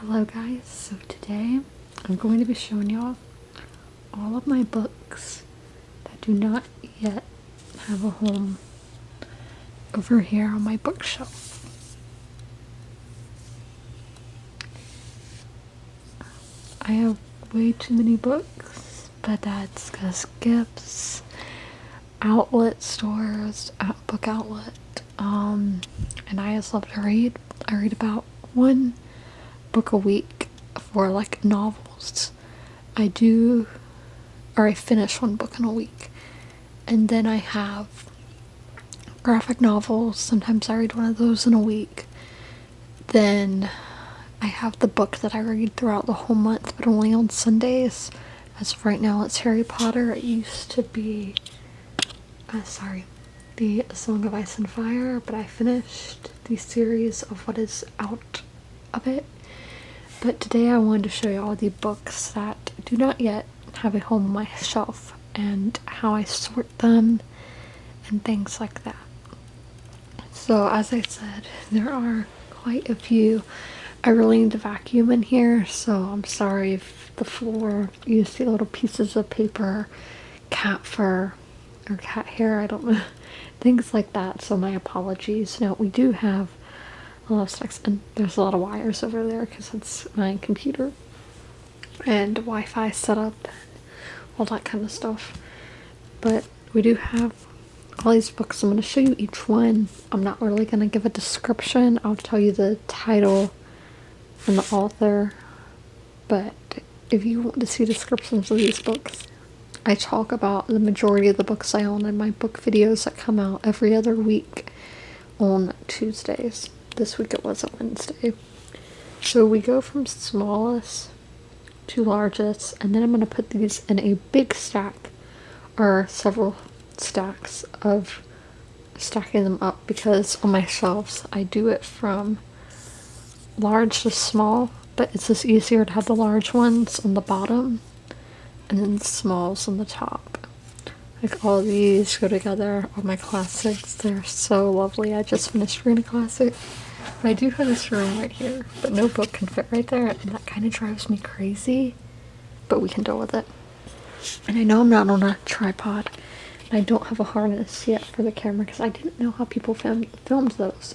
Hello guys, so today I'm going to be showing y'all all of my books that do not yet have a home over here on my bookshelf. I have way too many books, but that's because gifts, outlet stores, book outlet, and I just love to read. I read about one book a week for like novels. I finish one book in a week, and then I have graphic novels. Sometimes I read one of those in a week. Then I have the book that I read throughout the whole month, but only on Sundays. As of right now, it's Harry Potter. It used to be the Song of Ice and Fire, but I finished the series of what is out of it. But today I wanted to show you all the books that do not yet have a home on my shelf and how I sort them and things like that. So as I said, there are quite a few. I really need to vacuum in here, so I'm sorry if the floor, you see little pieces of paper, cat fur, or cat hair, I don't know, things like that, so my apologies. Now, we do have a lot of snacks, and there's a lot of wires over there because it's my computer and Wi-Fi setup, all that kind of stuff. But we do have all these books. I'm going to show you each one. I'm not really going to give a description. I'll tell you the title and the author, but if you want to see descriptions of these books, I talk about the majority of the books I own in my book videos that come out every other week on Tuesdays. This week it was a Wednesday. So we go from smallest to largest, and then I'm going to put these in a big stack, or several stacks of stacking them up, because on my shelves I do it from large to small, but it's just easier to have the large ones on the bottom and then the smalls on the top. Like all these go together, all my classics, they're so lovely. I just finished reading a classic. I do have this room right here, but no book can fit right there, and that kind of drives me crazy, but we can deal with it. And I know I'm not on a tripod, and I don't have a harness yet for the camera because I didn't know how people filmed those.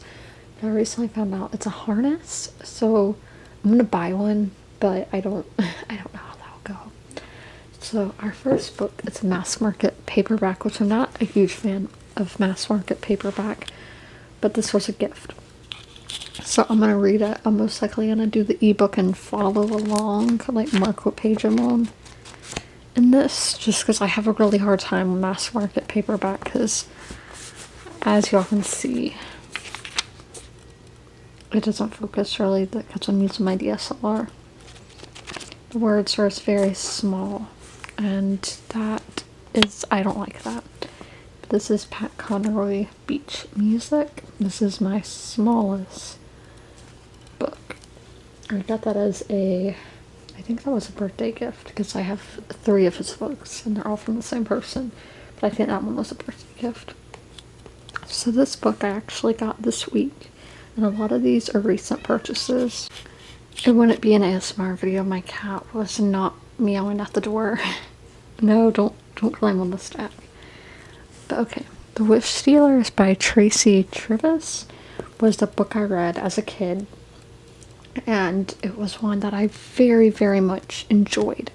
But I recently found out it's a harness, so I'm gonna buy one, but I don't know how that'll go. So our first book, it's a mass market paperback, which I'm not a huge fan of mass market paperback, but this was a gift. So I'm gonna read it. I'm most likely gonna do the ebook and follow along, like mark what page I'm on in this, just because I have a really hard time with mass market paperback, because as y'all can see, it doesn't focus really because I'm using my DSLR. The words are very small, and that is, I don't like that. This is Pat Conroy Beach Music. This is my smallest book. I got that as I think that was a birthday gift, because I have 3 of his books and they're all from the same person, but I think that one was a birthday gift. So this book I actually got this week, and a lot of these are recent purchases. It wouldn't be an ASMR video. My cat was not meowing at the door. No, don't climb on the stack. But okay, The Wish Stealers by Tracy Trivis was the book I read as a kid, and it was one that I very, very much enjoyed.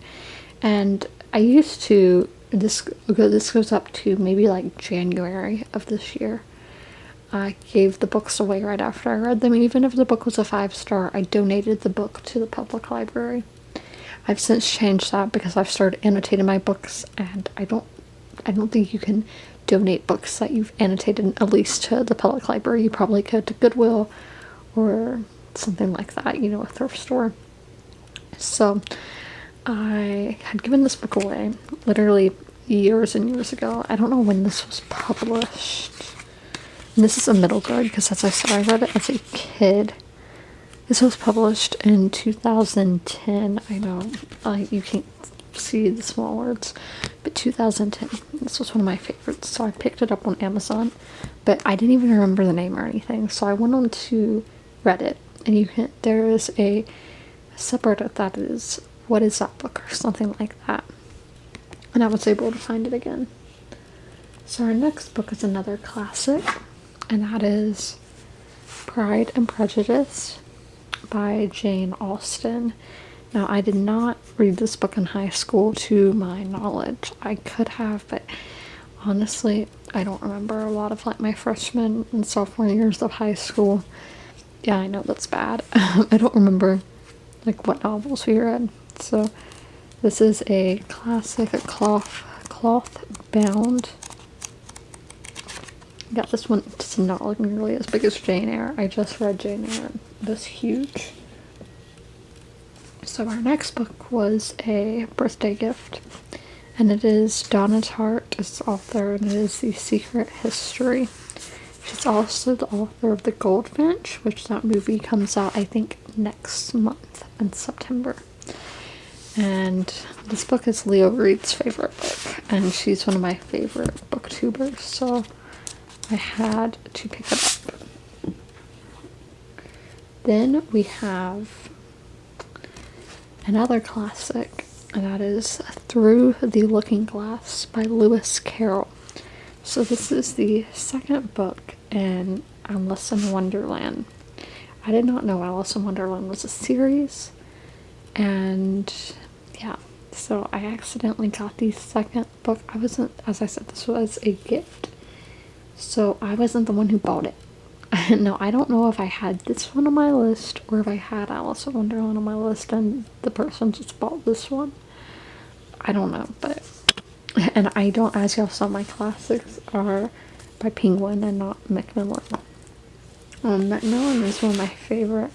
And I used to, this goes up to maybe like January of this year, I gave the books away right after I read them. Even if the book was a 5-star, I donated the book to the public library. I've since changed that because I've started annotating my books, and I don't think you can donate books that you've annotated, at least to the public library. You probably could to Goodwill or something like that, a thrift store. So I had given this book away literally years and years ago. I don't know when this was published. And this is a middle grade, because as I said, I read it as a kid. This was published in 2010. I know you can't see the small words, but 2010. This was one of my favorites, so I picked it up on Amazon, but I didn't even remember the name or anything. So I went on to Reddit, and there is a subreddit that is "What is that book?" or something like that. And I was able to find it again. So our next book is another classic, and that is Pride and Prejudice by Jane Austen. Now, I did not read this book in high school to my knowledge. I could have, but honestly, I don't remember a lot of like my freshman and sophomore years of high school. Yeah, I know that's bad. I don't remember like what novels we read. So this is a classic, a cloth bound. Yeah, this one does not look nearly as big as Jane Eyre. I just read Jane Eyre. This huge. So our next book was a birthday gift, and it is Donna Tartt is the author, and it is The Secret History. She's also the author of The Goldfinch, which that movie comes out, I think, next month in September. And this book is Leo Reed's favorite book, and she's one of my favorite booktubers, so I had to pick it up. Then we have another classic, and that is Through the Looking Glass by Lewis Carroll. So this is the second book in Alice in Wonderland. I did not know Alice in Wonderland was a series, and yeah, so I accidentally got the second book. I wasn't, as I said, this was a gift, so I wasn't the one who bought it. No, I don't know if I had this one on my list or if I had Alice in Wonderland on my list and the person just bought this one. I don't know, but, and I don't, as y'all saw, my classics are by Penguin and not Macmillan. Macmillan is one of my favorite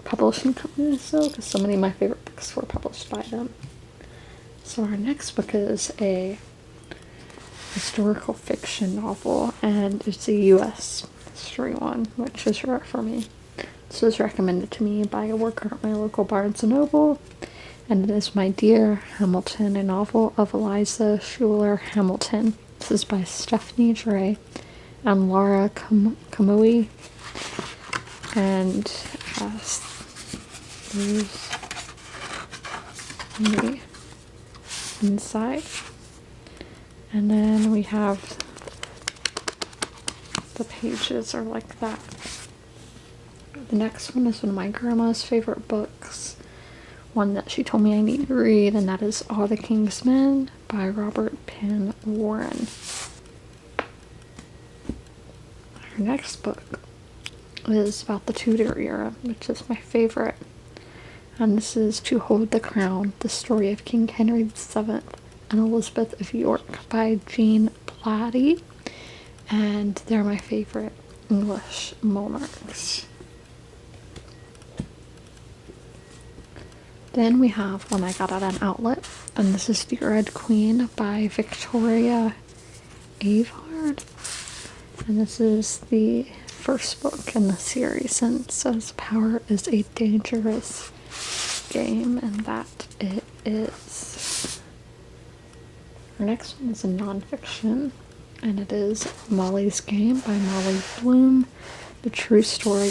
publishing companies, though, because so many of my favorite books were published by them. So our next book is a historical fiction novel, and it's a U.S. history one, which is rare for me. This was recommended to me by a worker at my local Barnes & Noble, and it is My Dear Hamilton, a novel of Eliza Schuyler Hamilton. This is by Stephanie Dray and Laura Kamui, and has these on the inside. And then we have the pages are like that. The next one is one of my grandma's favorite books, one that she told me I need to read, and that is All the King's Men by Robert Penn Warren. Our next book is about the Tudor era, which is my favorite, and this is To Hold the Crown, the story of King Henry VII and Elizabeth of York by Jean Platty, and they're my favorite English monarchs. Then we have one I got at an outlet, and this is The Red Queen by Victoria Avard, and this is the first book in the series, and it says power is a dangerous game, and that it is. Our next one is a nonfiction, and it is Molly's Game by Molly Bloom, the true story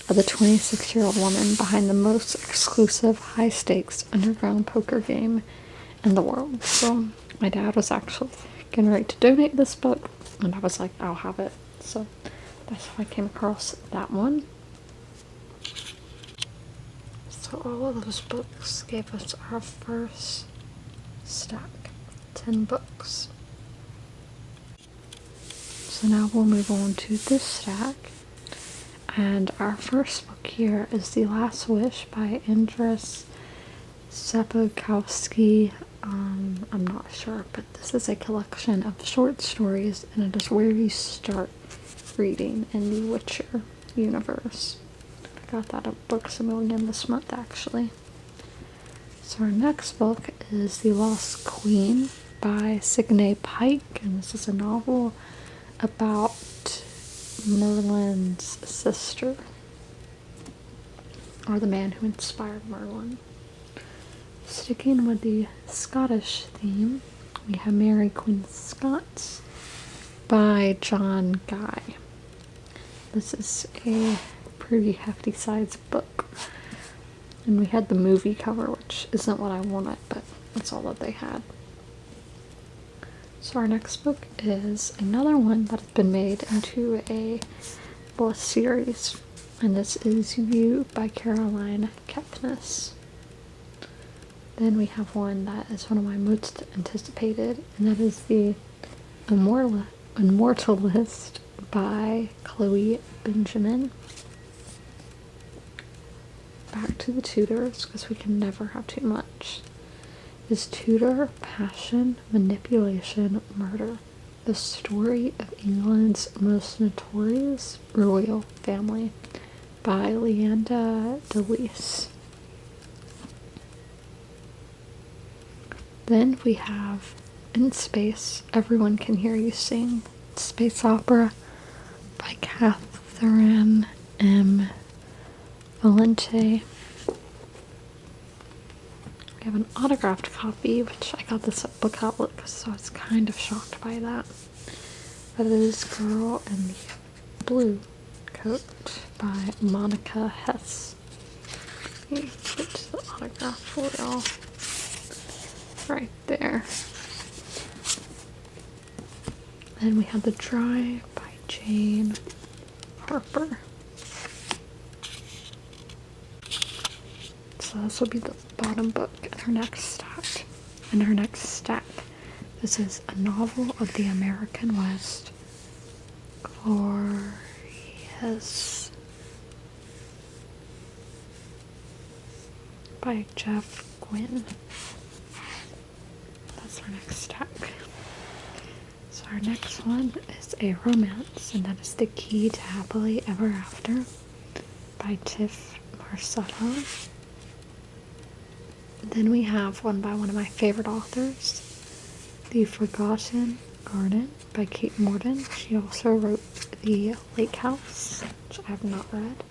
of the 26-year-old woman behind the most exclusive, high-stakes underground poker game in the world. So my dad was actually getting ready to donate this book, and I was like, I'll have it. So that's how I came across that one. So all of those books gave us our first stack, 10 books. So now we'll move on to this stack. And our first book here is The Last Wish by Andrzej Sapkowski. I'm not sure, but this is a collection of short stories, and it is where you start reading in the Witcher universe. I got that at Books A Million this month, actually. So our next book is The Lost Queen by Signe Pike, and this is a novel about Merlin's sister, or the man who inspired Merlin. Sticking with the Scottish theme, we have Mary Queen of Scots by John Guy. This is a pretty hefty sized book, And we had the movie cover, which isn't what I wanted, but that's all that they had. So our next book is another one that has been made into a series, and this is You by Caroline Kepnes. Then we have one that is one of my most anticipated, and that is the Immortalist by Chloe Benjamin. Back to the Tudors, because we can never have too much. Is Tudor Passion, Manipulation, Murder: The Story of England's Most Notorious Royal Family by Leanda Delise. Then we have In Space, Everyone Can Hear You Sing, space opera by Catherine M. Valente. We have an autographed copy, which I got this at Book Outlet, so I was kind of shocked by that. That is Girl in the Blue Coat by Monica Hess. Let me switch the autograph for y'all. Right there. Then we have The Dry by Jane Harper. So this will be the bottom book in her next stack. This is A Novel of the American West. Glorious by Jeff Gwynne. That's our next stack. So our next one is a romance, and that is The Key to Happily Ever After by Tiff Marcetto. Then we have one by one of my favorite authors, The Forgotten Garden by Kate Morton. She also wrote The Lake House, which I have not read.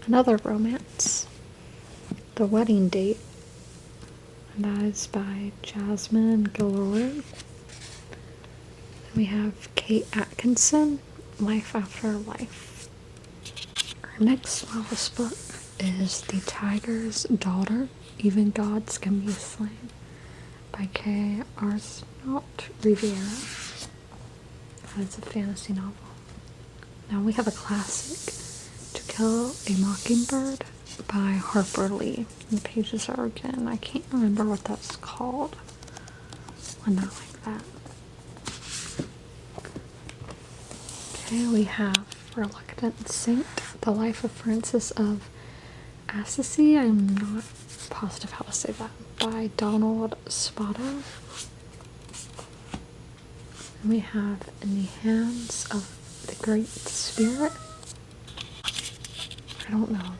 Another romance, The Wedding Date, and that is by Jasmine Guillory. We have Kate Atkinson, Life After Life. Our next novelist book is The Tiger's Daughter, Even Gods Can Be Slain by Kay Arsenault Riviera. That is a fantasy novel. Now we have a classic, To Kill a Mockingbird by Harper Lee. And the pages are, again, I can't remember what that's called when they're like that. Okay, we have Reluctant Saint, The Life of Francis of Assisi. I'm not positive how to say that. By Donald Spada. And we have In the Hands of the Great Spirit. I don't know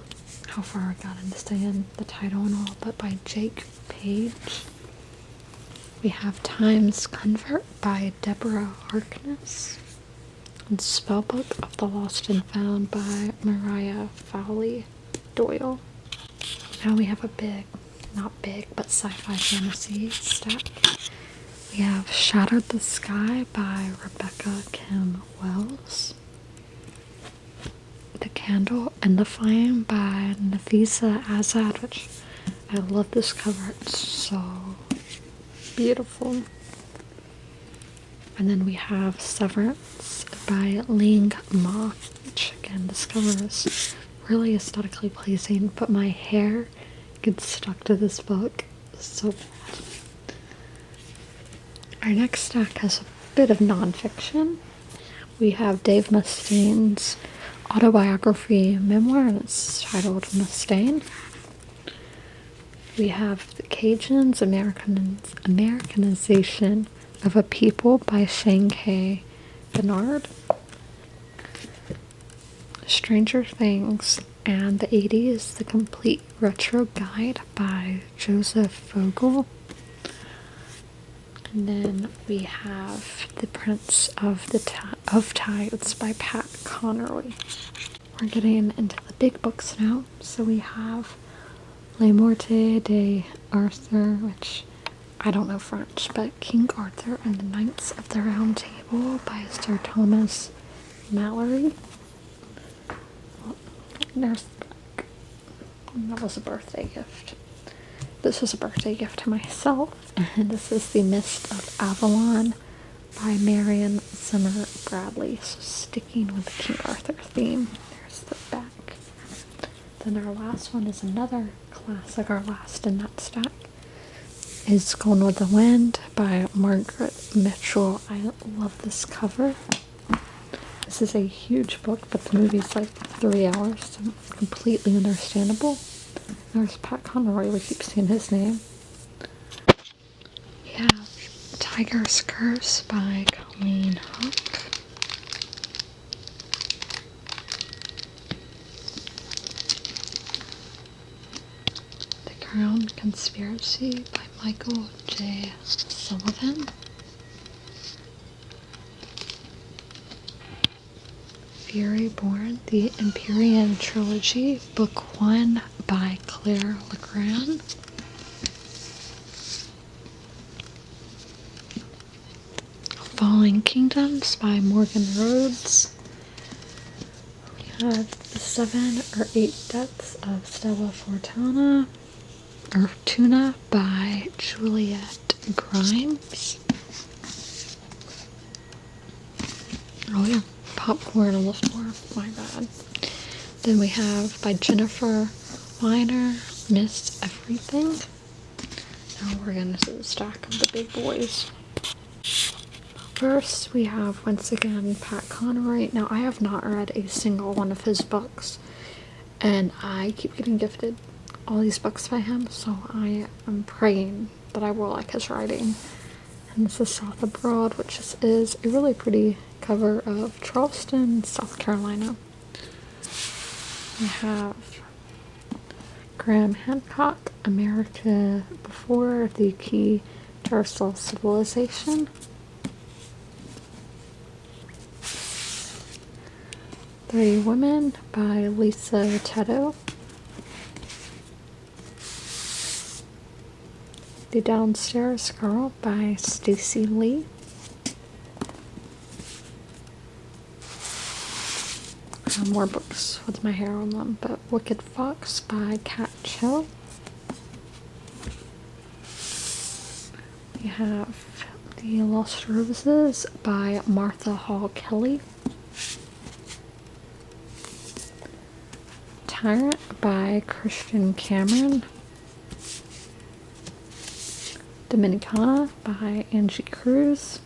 how far I got into saying the title and all, but by Jake Page. We have Time's Convert by Deborah Harkness. And Spellbook of the Lost and Found by Mariah Fowley Doyle. Now we have a not big, but sci-fi fantasy stack. We have Shattered the Sky by Rebecca Kim Wells. The Candle and the Flame by Nafisa Azad, which I love this cover. It's so beautiful. And then we have Severance by Ling Ma, which again, this cover is really aesthetically pleasing, but my hair gets stuck to this book so bad. Our next stack has a bit of nonfiction. We have Dave Mustaine's autobiography memoir, and it's titled Mustaine. We have The Cajuns' Americanization of a People by Shane K. Bernard. Stranger Things and the 80s, The Complete Retro Guide by Joseph Vogel. And then we have The Prince of Tides by Pat Connerly. We're getting into the big books now. So we have Le Morte d'Arthur, which I don't know French, but King Arthur and the Knights of the Round Table by Sir Thomas Malory. There's the back. And that was a birthday gift. This was a birthday gift to myself, and this is The Mist of Avalon by Marion Zimmer Bradley. So sticking with the King Arthur theme. There's the back. Then our last one is another classic, our last in that stack is Gone with the Wind by Margaret Mitchell. I love this cover. This is a huge book, but the movie's like 3 hours, so completely understandable. There's Pat Conroy, we keep seeing his name. We have Tiger's Curse by Colleen Hook. The Crown Conspiracy by Michael J. Sullivan. Fury Born, the Empyrean Trilogy, Book 1 by Claire Legrand. Falling Kingdoms by Morgan Rhodes. We have The 7 or 8 Deaths of Stella Fortuna by Juliet Grimes. Oh yeah, popcorn on the floor, my bad. Then we have by Jennifer Weiner, Miss Everything. Now we're gonna do the stack of the big boys. First, we have once again Pat Conroy. Now, I have not read a single one of his books, and I keep getting gifted all these books by him, so I am praying that I will like his writing. And this is South Abroad, which is a really pretty cover of Charleston, South Carolina. We have Graham Hancock, America Before the Key to Our Civilization. Three Women by Lisa Teddo. The Downstairs Girl by Stacy Lee. More books with my hair on them, but Wicked Fox by Kat Chill. We have The Lost Roses by Martha Hall Kelly. Tyrant by Christian Cameron. Dominicana by Angie Cruz.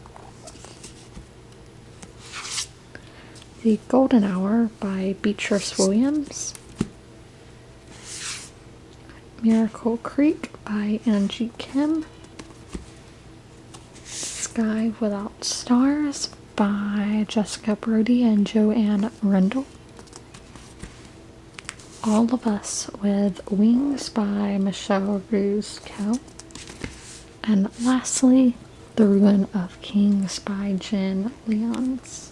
The Golden Hour by Beatrice Williams. Miracle Creek by Angie Kim. Sky Without Stars by Jessica Brody and Joanne Rendell. All of Us with Wings by Michelle Ruse-Kell. And lastly, The Ruin of Kings by Jen Lyons.